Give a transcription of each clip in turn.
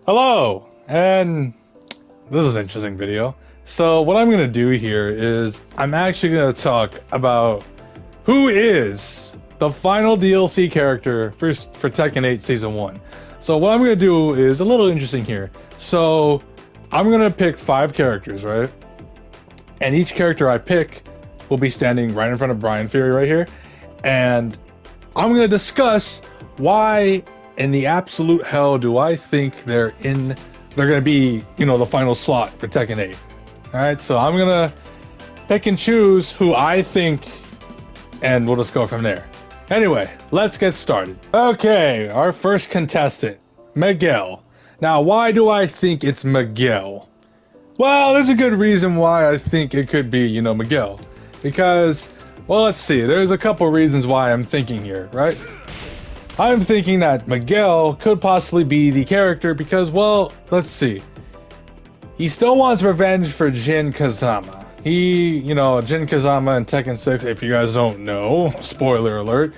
Hello, and this is an interesting video. So what I'm gonna do here is I'm actually gonna talk about who is the final DLC character for Tekken 8 Season 1. So what I'm gonna do is a little interesting here. So I'm gonna pick 5 characters, right? And each character I pick will be standing right in front of Brian Fury right here. And I'm gonna discuss why in the absolute hell do I think they're gonna be, the final slot for Tekken 8. Alright, so I'm gonna pick and choose who I think, and we'll just go from there. Anyway, let's get started. Okay, our first contestant, Miguel. Now, why do I think it's Miguel? Well, there's a good reason why I think it could be, Miguel. Because, well, let's see, there's a couple reasons why I'm thinking here, right? I'm thinking that Miguel could possibly be the character because, well, let's see. He still wants revenge for Jin Kazama. Jin Kazama in Tekken 6, if you guys don't know, spoiler alert,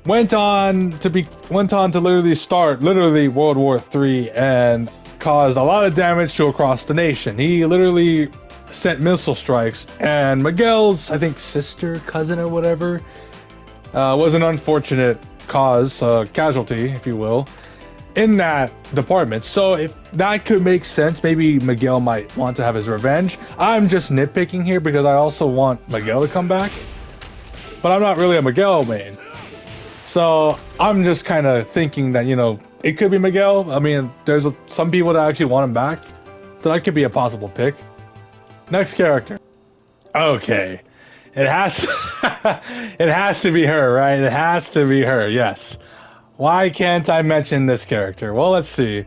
went on to literally start World War III and caused a lot of damage to across the nation. He literally sent missile strikes, and Miguel's, I think, sister, cousin, or whatever, was an unfortunate casualty, if you will, in that department. So if that could make sense, maybe Miguel might want to have his revenge. I'm just nitpicking here because I also want Miguel to come back, but I'm not really a Miguel main. So I'm just kind of thinking that, it could be Miguel. I mean, there's some people that actually want him back, so that could be a possible pick. Next character. Okay. It has it has to be her, right? It has to be her, yes. Why can't I mention this character? Well, let's see.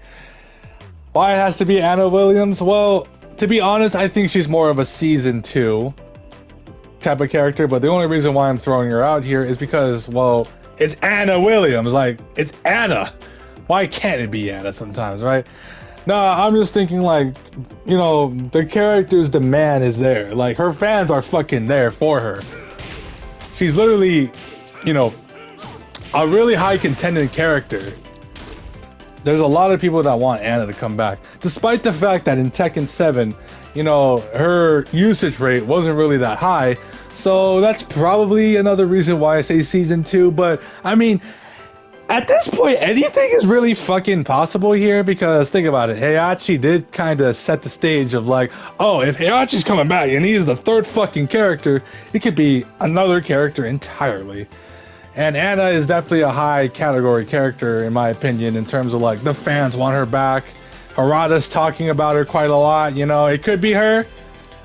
Why it has to be Anna Williams? Well, to be honest, I think she's more of a Season 2 type of character, but the only reason why I'm throwing her out here is because, well, it's Anna Williams. Like, it's Anna. Why can't it be Anna sometimes, right? No, I'm just thinking, like, the character's demand is there. Like, her fans are fucking there for her. She's literally, a really high contending character. There's a lot of people that want Anna to come back. Despite the fact that in Tekken 7, her usage rate wasn't really that high. So that's probably another reason why I say Season 2. But, I mean, at this point, anything is really fucking possible here, because think about it. Heihachi did kind of set the stage of like, oh, if Heihachi's coming back and he's the third fucking character, it could be another character entirely. And Anna is definitely a high category character, in my opinion, in terms of like the fans want her back. Harada's talking about her quite a lot. It could be her.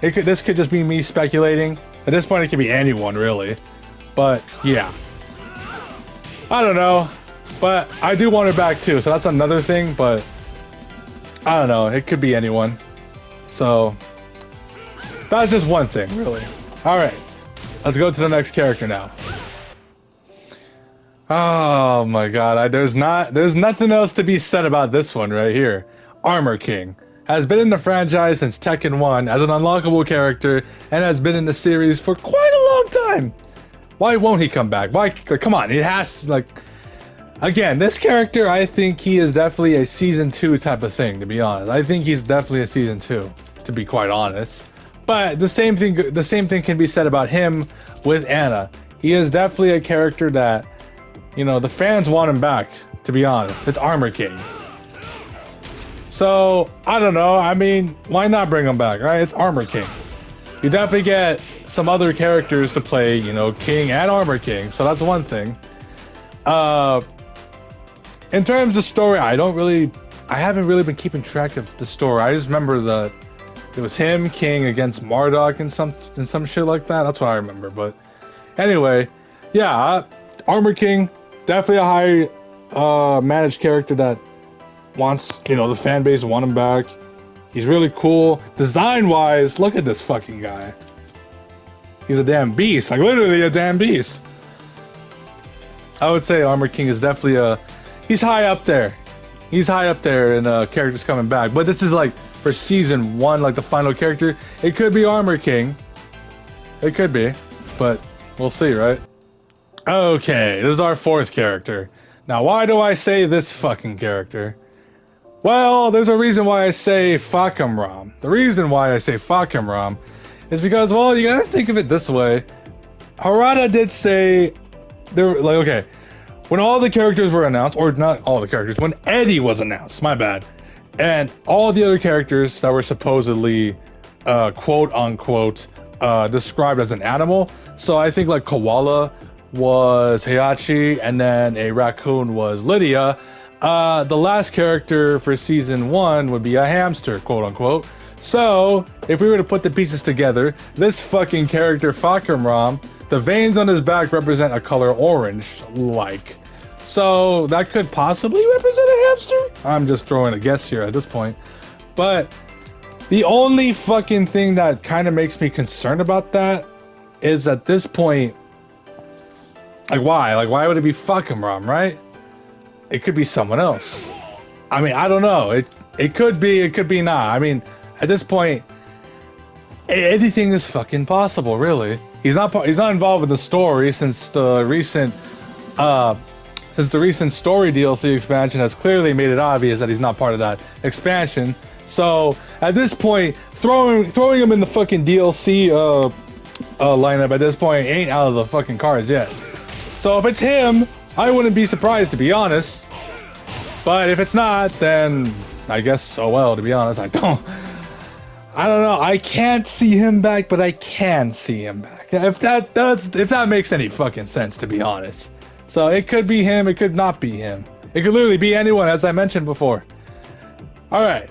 This could just be me speculating. At this point, it could be anyone, really. But yeah, I don't know. But I do want her back too, so that's another thing, but I don't know, it could be anyone. So that's just one thing, really. Alright, let's go to the next character now. Oh my god, there's nothing else to be said about this one right here. Armor King has been in the franchise since Tekken 1 as an unlockable character and has been in the series for quite a long time. Why won't he come back? Why? Come on, it has to, like... Again, this character, I think he is definitely a Season 2 type of thing, to be honest. I think he's definitely a Season 2, to be quite honest. But the same thing can be said about him with Anna. He is definitely a character that, the fans want him back, to be honest. It's Armor King. So, I don't know. I mean, why not bring him back, right? It's Armor King. You definitely get some other characters to play, King and Armor King. So that's one thing. In terms of story, I haven't really been keeping track of the story. I just remember that it was him, King, against Marduk and some shit like that. That's what I remember. But anyway, yeah, Armor King, definitely a high managed character that wants, the fan base to want him back. He's really cool. Design-wise, look at this fucking guy. He's a damn beast. Like, literally a damn beast. I would say Armor King is definitely he's high up there. He's high up there in characters coming back. But this is like for Season 1, like the final character. It could be Armor King. It could be. But we'll see, right? Okay, this is our fourth character. Now, why do I say this fucking character? Well, there's a reason why I say Fum Ram. The reason why I say Fum Ram is because, well, you gotta think of it this way. Harada did say, there, like, okay, when all the characters were announced, or not all the characters, when Eddie was announced, my bad, and all the other characters that were supposedly, quote unquote, described as an animal. So I think like Koala was Heihachi, and then a raccoon was Lydia. The last character for season 1 would be a hamster, quote unquote. So if we were to put the pieces together, this fucking character Fum Ram, the veins on his back represent a color orange, like. So that could possibly represent a hamster? I'm just throwing a guess here at this point. But the only fucking thing that kind of makes me concerned about that is at this point, like why? Like why would it be Fum Ram, right? It could be someone else. I mean, I don't know. It could be not. I mean, at this point, anything is fucking possible, really. He's not involved in the story since the recent story DLC expansion has clearly made it obvious that he's not part of that expansion. So at this point, throwing him in the fucking DLC lineup at this point ain't out of the fucking cards yet. So if it's him, I wouldn't be surprised, to be honest. But if it's not, then I guess, oh well, to be honest, I don't know. I can't see him back, but I can see him back. If that makes any fucking sense, to be honest. So it could be him, it could not be him. It could literally be anyone, as I mentioned before. Alright.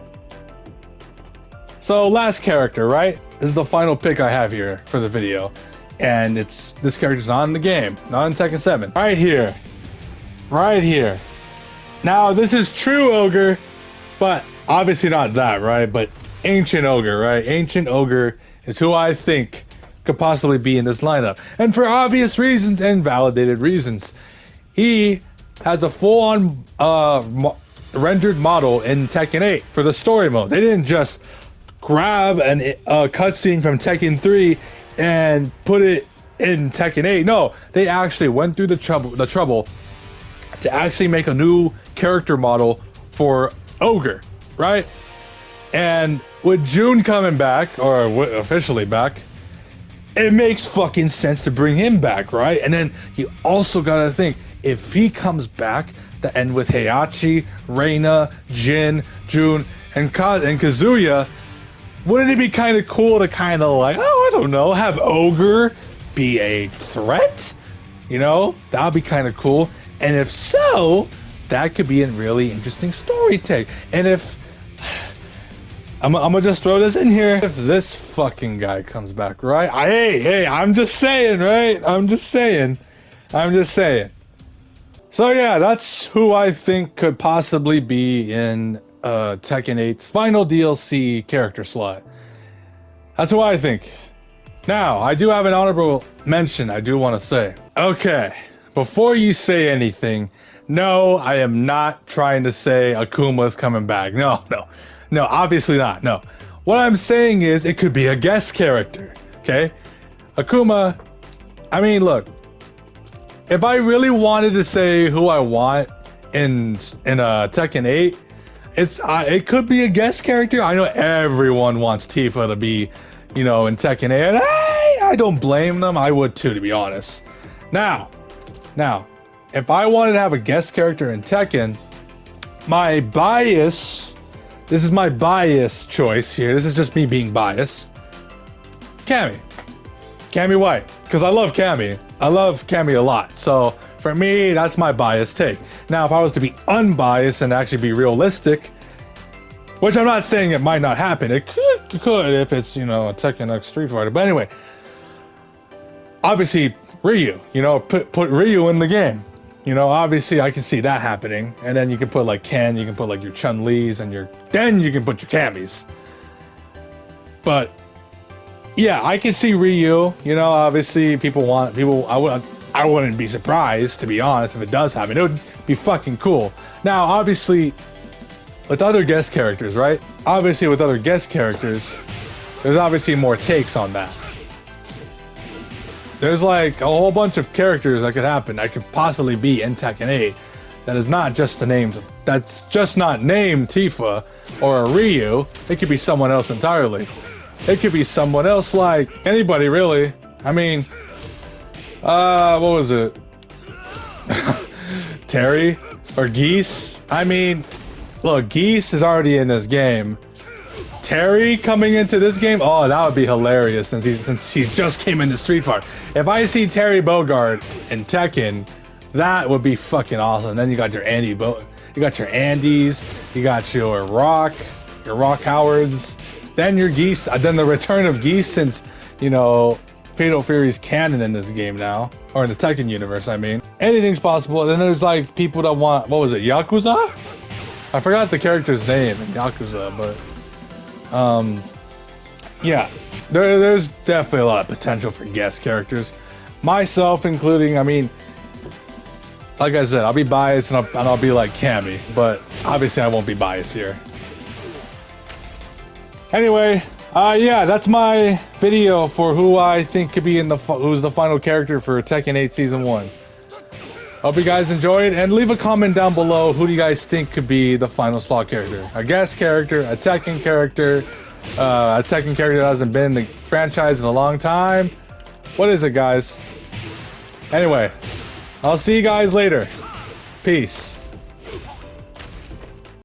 So last character, right? This is the final pick I have here for the video. And this character's not in the game, not in Tekken 7. Right here. Right here. Now, this is true ogre, but obviously not that, right? But ancient ogre, right? Ancient ogre is who I think could possibly be in this lineup. And for obvious reasons and validated reasons. He has a full-on rendered model in Tekken 8 for the story mode. They didn't just grab a cutscene from Tekken 3 and put it in Tekken 8. No, they actually went through the trouble to actually make a new character model for Ogre, right? And with June coming back, or officially back, it makes fucking sense to bring him back, right? And then you also gotta think, if he comes back, the end with Heihachi, Reina, Jin, June, and Kazuya, wouldn't it be kind of cool to kind of like, oh, I don't know, have Ogre be a threat? You know, that would be kind of cool. And if so, that could be a really interesting story take. And if I'm gonna just throw this in here, if this fucking guy comes back, right? Hey, I'm just saying, right? I'm just saying. So yeah, that's who I think could possibly be in Tekken 8's final DLC character slot. That's what I think. Now, I do have an honorable mention I do want to say. Okay, before you say anything, no, I am not trying to say Akuma's coming back. No, obviously not, no. What I'm saying is it could be a guest character, okay? Akuma, I mean, look, if I really wanted to say who I want in Tekken 8, it could be a guest character. I know everyone wants Tifa to be, you know, in Tekken 8, and I don't blame them. I would too, to be honest. Now, if I wanted to have a guest character in Tekken, this is my bias choice here. This is just me being biased. Cammy White, because I love Cammy. I love Cammy a lot. So for me, that's my biased take. Now, if I was to be unbiased and actually be realistic, which I'm not saying it might not happen. It could if it's, you know, a Tekken X Street Fighter. But anyway, obviously Ryu, you know, put Ryu in the game. You know, obviously I can see that happening. And then you can put like Ken, you can put like your Chun-Li's and then you can put your Cammys. But yeah, I can see Ryu, you know, obviously I wouldn't be surprised, to be honest, if it does happen. It would be fucking cool. Now, obviously, with other guest characters, right? Obviously, with other guest characters, there's obviously more takes on that. There's like a whole bunch of characters that could happen. That could possibly be in Tekken 8 that is not just a name. That's just not named Tifa or a Ryu. It could be someone else entirely. It could be someone else, like anybody really. I mean, what was it? Terry or Geese? I mean, look, Geese is already in this game. Terry coming into this game? Oh, that would be hilarious since he just came into Street Fighter. If I see Terry Bogard in Tekken, that would be fucking awesome. Then you got your you got your Andys, you got your Rock Howards, then your Geese, then the return of Geese since, you know, Fatal Fury's canon in this game now, or in the Tekken universe, I mean. Anything's possible. And then there's like people that want, what was it, Yakuza? I forgot the character's name in Yakuza, but yeah, there's definitely a lot of potential for guest characters. Myself including, I mean, like I said, I'll be biased and I'll be like Cammy, but obviously I won't be biased here. Anyway, yeah, that's my video for who I think could be in who's the final character for Tekken 8 Season 1. Hope you guys enjoyed, and leave a comment down below who do you guys think could be the final slot character. A guest character, a Tekken character, a Tekken character that hasn't been in the franchise in a long time. What is it, guys? Anyway, I'll see you guys later. Peace.